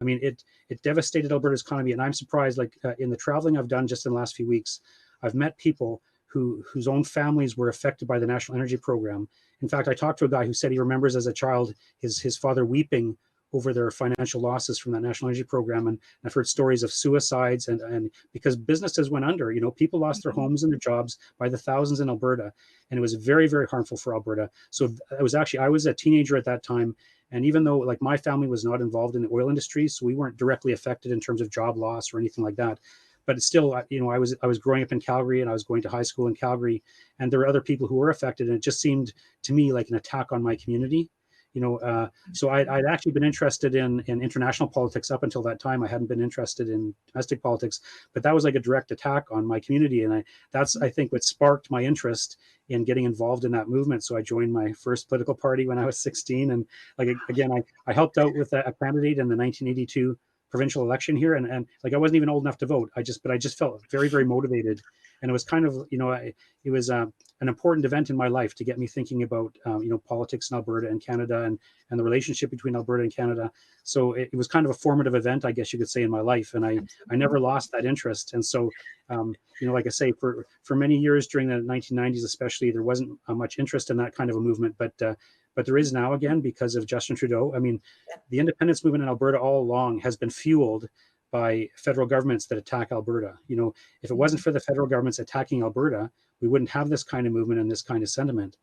I mean, it devastated Alberta's economy, and I'm surprised. Like in the traveling I've done just in the last few weeks, I've met people whose own families were affected by the National Energy Program. In fact, I talked to a guy who said he remembers as a child his father weeping over their financial losses from that National Energy Program, and I've heard stories of suicides and because businesses went under. People lost their homes and their jobs by the thousands in Alberta, and it was very, very harmful for Alberta. So it was actually, I was a teenager at that time, and even though like my family was not involved in the oil industry, so we weren't directly affected in terms of job loss or anything like that. But it's still, I was growing up in Calgary, and I was going to high school in Calgary, and there were other people who were affected, and it just seemed to me like an attack on my community. So I'd actually been interested in international politics up until that time. I hadn't been interested in domestic politics, but that was like a direct attack on my community, and that's I think what sparked my interest in getting involved in that movement. So I joined my first political party when I was 16, and like again, I helped out with a candidate in the 1982 provincial election here, and like I wasn't even old enough to vote. But I just felt very, very motivated, and it was kind of it was an important event in my life to get me thinking about politics in Alberta and Canada, and the relationship between Alberta and Canada. So it was kind of a formative event, I guess you could say, in my life, and I never lost that interest. And so like I say, for many years during the 1990s, especially, there wasn't much interest in that kind of a movement, but there is now again because of Justin Trudeau. I mean, the independence movement in Alberta all along has been fueled by federal governments that attack Alberta. If it wasn't for the federal governments attacking Alberta, we wouldn't have this kind of movement and this kind of sentiment.